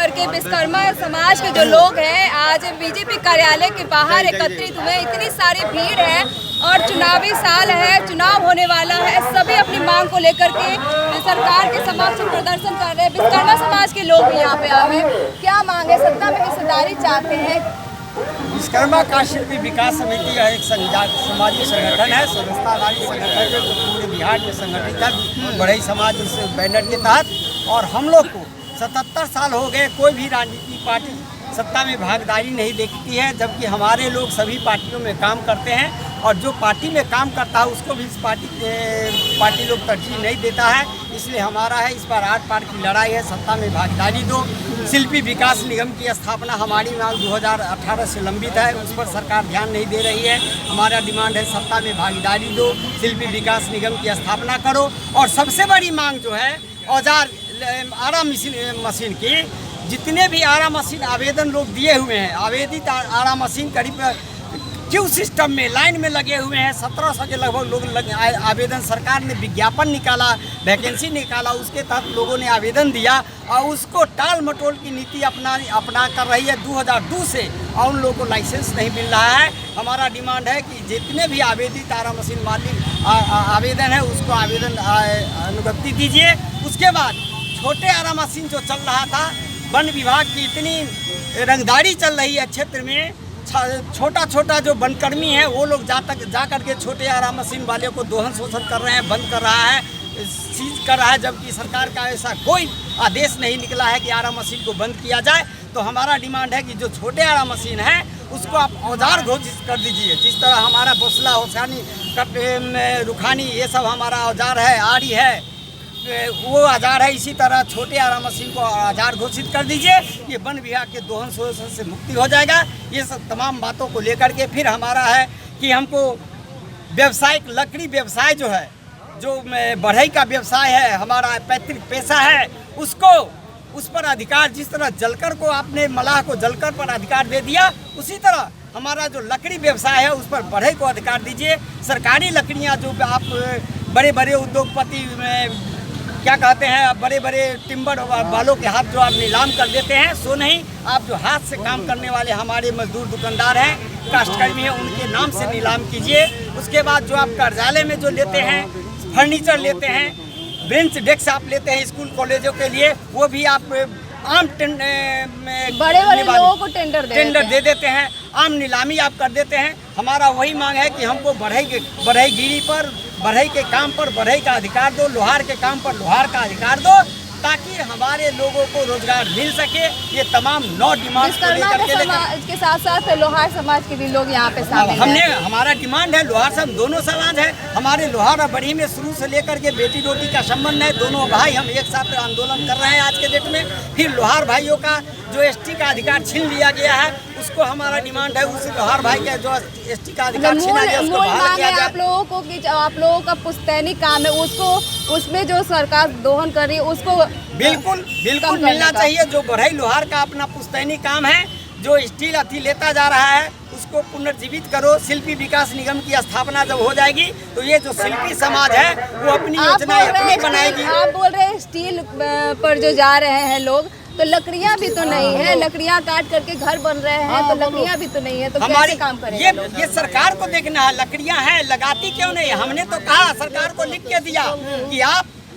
करके विश्वकर्मा समाज के जो लोग हैं आज बीजेपी कार्यालय के बाहर एकत्रित हुए। इतनी सारी भीड़ है और चुनावी साल है, चुनाव होने वाला है। सभी अपनी मांग को लेकर के सरकार के समक्ष प्रदर्शन कर रहे हैं। विश्वकर्मा समाज के लोग भी यहाँ पे आए हैं। क्या मांग है? सत्ता में हिस्सेदारी चाहते हैं। विश्वकर्मा कास्ट शिल्पी विकास समिति का एक सामाजिक संगठन है, स्वच्छताधारी संगठन जो पूरे बिहार में संगठित है बढ़ई समाज उस बैनर के तहत। और हम लोग को 77 साल हो गए कोई भी राजनीतिक पार्टी सत्ता में भागीदारी नहीं देखती है, जबकि हमारे लोग सभी पार्टियों में काम करते हैं और जो पार्टी में काम करता है उसको भी इस पार्टी लोग तरजीह नहीं देता है। इसलिए हमारा है इस बार 8 पार की लड़ाई है, सत्ता में भागीदारी दो। शिल्पी विकास निगम की स्थापना हमारी मांग 2018 से लंबित है, उस पर सरकार ध्यान नहीं दे रही है। हमारा डिमांड है सत्ता में भागीदारी दो, शिल्पी विकास निगम की स्थापना करो। और सबसे बड़ी मांग जो है औजार आरा मशीन की, जितने भी आरा मशीन आवेदन लोग दिए हुए हैं, आवेदित आरा मशीन करीब क्यू सिस्टम में लाइन में लगे हुए हैं। 1700 के लगभग लोग आवेदन, सरकार ने विज्ञापन निकाला, वैकेंसी निकाला, उसके तहत लोगों ने आवेदन दिया और उसको टाल मटोल की नीति अपना कर रही है 2002 से, और उन लोगों को लाइसेंस नहीं मिल रहा है। हमारा डिमांड है कि जितने भी आवेदित आरा मशीन मालिक आवेदन है उसको आवेदन अनुगति दीजिए। उसके बाद छोटे आरा मशीन जो चल रहा था, वन विभाग की इतनी रंगदारी चल रही है क्षेत्र में, छोटा छोटा जो वनकर्मी है वो लोग जा करके छोटे आरा मशीन वाले को दोहन शोषण कर रहे हैं, बंद कर रहा है, सीज कर रहा है, जबकि सरकार का ऐसा कोई आदेश नहीं निकला है कि आरा मशीन को बंद किया जाए। तो हमारा डिमांड है कि जो छोटे आरा मशीन है उसको आप औजार घोषित कर दीजिए। जिस तरह हमारा बसला, होसानी, रुखानी ये सब हमारा औजार है, आरी है, वो औजार है, इसी तरह छोटे आरा मशीन को औजार घोषित कर दीजिए। ये वन विभाग के दोहन शोषण से मुक्ति हो जाएगा। ये सब तमाम बातों को लेकर के फिर हमारा है कि हमको व्यवसायिक लकड़ी व्यवसाय जो है, जो बढ़ई का व्यवसाय है, हमारा पैतृक पैसा है, उसको उस पर अधिकार, जिस तरह जलकर को आपने मलाह को जलकर पर अधिकार दे दिया, उसी तरह हमारा जो लकड़ी व्यवसाय है उस पर बढ़ई को अधिकार दीजिए। सरकारी लकड़ियाँ जो आप बड़े बड़े उद्योगपति क्या कहते हैं, बड़े बड़े टिम्बर वालों के हाथ जो आप नीलाम कर देते हैं, सो नहीं, आप जो हाथ से काम करने वाले हमारे मजदूर दुकानदार हैं, काश्तकर्मी हैं, उनके नाम से नीलाम कीजिए। उसके बाद जो आप कार्यालय में जो लेते हैं, फर्नीचर लेते हैं, बेंच डेस्क आप लेते हैं स्कूल कॉलेजों के लिए, वो भी आप आम बड़े लोगों को टेंडर दे देते हैं, आम नीलामी आप कर देते हैं। हमारा वही मांग है कि हमको बढ़ईगिरी पर, बढ़ई के काम पर बढ़ई का अधिकार दो, लोहार के काम पर लोहार का अधिकार दो, ताकि हमारे लोगों को रोजगार मिल सके। ये तमाम 9 डिमांड के साथ साथ लोहार समाज के भी लोग यहाँ पे शामिल हैं। हमारा डिमांड है, लोहार सब दोनों समाज है, हमारे लोहार और बढ़ई में शुरू से लेकर के बेटी रोटी का संबंध है। दोनों भाई हम एक साथ आंदोलन कर रहे हैं आज के डेट में। फिर लोहार भाइयों का जो एसटी का अधिकार छीन लिया गया है, उसको हमारा डिमांड है उस लोहार भाई का जो एसटी का अधिकार छीना गया उसको बहाल किया जाए। आप लोगों को कि आप लोगों का पुश्तैनी काम है, उसको उसमें जो सरकार दोहन कर रही है उसको बिल्कुल मिलना चाहिए। जो बढ़ई लोहार का अपना पुश्तैनी काम है, जो स्टील अथी लेता जा रहा है, उसको पुनर्जीवित करो। शिल्पी विकास निगम की स्थापना जब हो जाएगी तो ये जो शिल्पी समाज है वो अपनी योजना अपनी बनाएगी। आप बोल रहे हैं स्टील पर जो जा रहे हैं लोग, तो लकड़ियाँ भी तो नहीं है, लकड़ियाँ काट करके घर बन रहे हैं, तो लकड़ियाँ भी तो नहीं है, तो कैसे काम करेंगे? ये सरकार को देखना है, लकड़ियाँ हैं, लगाती क्यों नहीं? हमने तो कहा, सरकार को लिख के दिया कि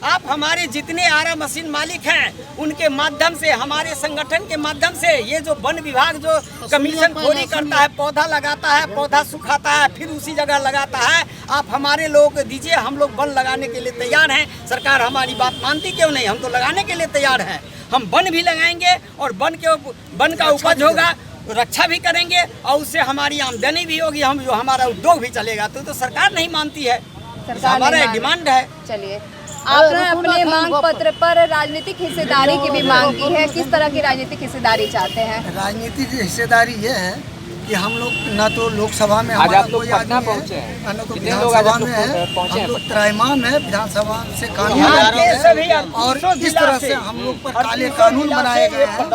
आप हमारे जितने आरा मशीन मालिक हैं उनके माध्यम से, हमारे संगठन के माध्यम से, ये जो वन विभाग जो कमीशन खोरी करता है, पौधा लगाता है, पौधा सुखाता है, फिर उसी जगह लगाता है, आप हमारे लोगों को दीजिए, हम लोग वन लगाने के लिए तैयार हैं। सरकार हमारी बात मानती क्यों नहीं? हम तो लगाने के लिए तैयार हैं। हम वन भी लगाएंगे और वन का उपज होगा, रक्षा भी करेंगे और उससे हमारी आमदनी भी होगी, हम जो हमारा उद्योग भी चलेगा। तो सरकार नहीं मानती है, हमारा डिमांड है। चलिए, आपने अपने मांग पत्र पर राजनीतिक हिस्सेदारी की भी मांग की है। किस तरह की राजनीतिक हिस्सेदारी चाहते हैं? राजनीतिक हिस्सेदारी ये है कि हम लोग न तो लोकसभा में हमारा कोई आदमी है, न तो विधानसभा में है, हम लोग त्रैमाम है, विधानसभा से कानून और इस तरह से हम लोग पर काले कानून बनाए गए हैं।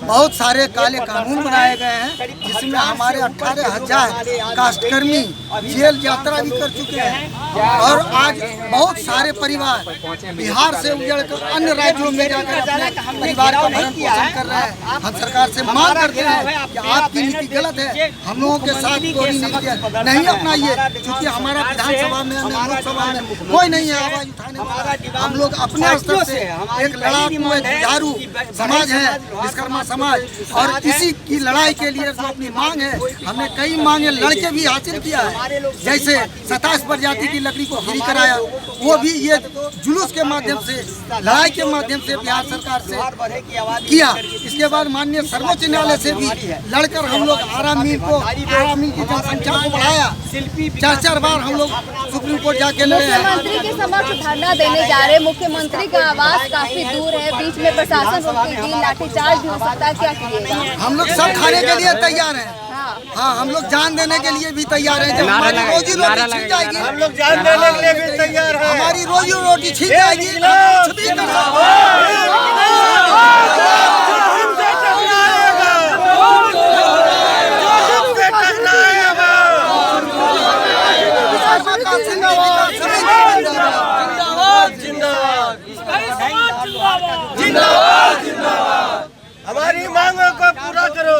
बहुत सारे काले कानून बनाए गए हैं, जिसमें हमारे 18,000 काश्तकर्मी जेल यात्रा भी कर चुके हैं। और आज बहुत सारे परिवार बिहार से उजड़ कर अन्य राज्यों में जाकर अपने परिवार का भरण पोषण कर रहे हैं। हम सरकार से मांग करते हैं कि आपकी नीति गलत है, हम लोगों के साथ कोई नीति नहीं अपनाइए, क्योंकि हमारा विधानसभा में लोकसभा में कोई नहीं है आवाज उठाने वाला। हम लोग अपने स्तर से एक लड़ाकू जुझारू समाज है, विश्वकर्मा समाज, और इसी की लड़ाई के लिए जो अपनी मांग है, हमने कई मांगे लड़के भी हासिल किया है। जैसे 27 प्रजाति की लकड़ी को फ्री कराया, वो भी ये जुलूस के माध्यम से, लड़ाई के माध्यम से बिहार सरकार से किया। इसके बाद माननीय सर्वोच्च न्यायालय से भी लड़कर हम लोग आरामी की जनसंख्या को बढ़ाया। 4 बार हम लोग सुप्रीम कोर्ट जाके लड़े हैं। मुख्यमंत्री के समक्ष धरना देने जा रहे, मुख्यमंत्री का आवास काफी दूर है, बीच में प्रशासन रोकेगी, लाठीचार्ज भी हो सकता है, क्या कीजिएगा? हम लोग सब खाने के लिए तैयार हैं। हाँ, हम लोग जान देने के लिए भी तैयार हैं। जब हमारी रोजी रोटी छीन जाएगी, हम लोग जान देने के लिए भी तैयार हैं। हमारी रोजी रोटी छीन जाएगी, कुछ भी कर सकते हमारी मांगों को पूरा करो।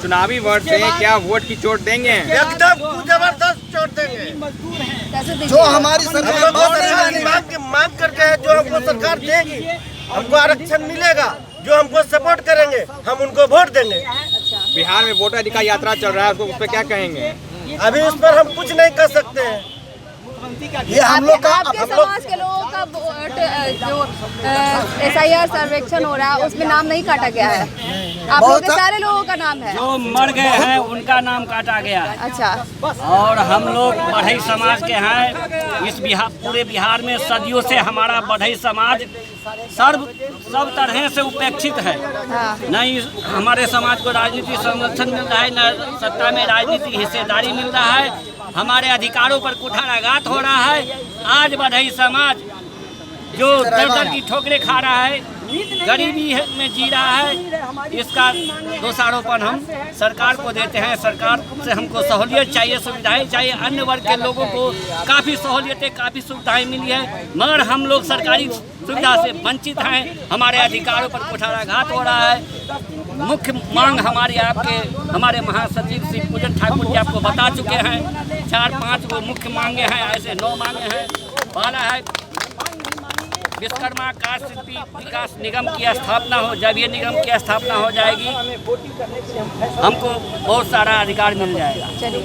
चुनावी वर्ष से क्या वोट की चोट देंगे? एकदम जबरदस्त चोट देंगे। जो हमारी सरकार मांग करके है, जो हमको सरकार देगी, हमको आरक्षण मिलेगा, जो हमको सपोर्ट करेंगे हम उनको वोट देंगे। बिहार में वोटर अधिकार यात्रा चल रहा है, उसको उस पर क्या कहेंगे? अभी उस पर हम कुछ नहीं कर सकते हैं। ये हम लोग का आपके समाज के लोगों का वोट जो SIR सर्वेक्षण हो रहा है उसमें नाम नहीं काटा गया है, आप लोग के सारे लोगों का नाम है। जो मर गए हैं उनका नाम काटा गया। अच्छा, और हम लोग बढ़ई समाज के हैं। इस पूरे बिहार में सदियों से हमारा बढ़ई समाज सब तरह से उपेक्षित है। हाँ। न हमारे समाज को राजनीतिक संरक्षण मिल रहा है, न सत्ता में राजनीतिक हिस्सेदारी मिल रहा है। हमारे अधिकारों पर कुठाराघात हो रहा है। आज बढ़ई समाज जो दर की ठोकरें खा रहा है, गरीबी में जी रहा है, इसका दोषारोपण हम सरकार को देते हैं। सरकार से हमको सहूलियत चाहिए, सुविधाएं चाहिए। अन्य वर्ग के लोगों को काफ़ी सहूलियतें, काफ़ी सुविधाएं मिली है, मगर हम लोग सरकारी सुविधा से वंचित हैं। हमारे अधिकारों पर कुठाराघात हो रहा है। मुख्य मांग हमारी हमारे महासचिव श्री पूजन ठाकुर जी आपको बता चुके हैं। 4-5 वो मुख्य मांगे हैं, ऐसे 9 मांगे हैं। पहला है विश्वकर्मा काष्ठ शिल्पी विकास निगम की स्थापना हो। जब ये निगम की स्थापना हो जाएगी, हमको बहुत सारा अधिकार मिल जाएगा। चलिए।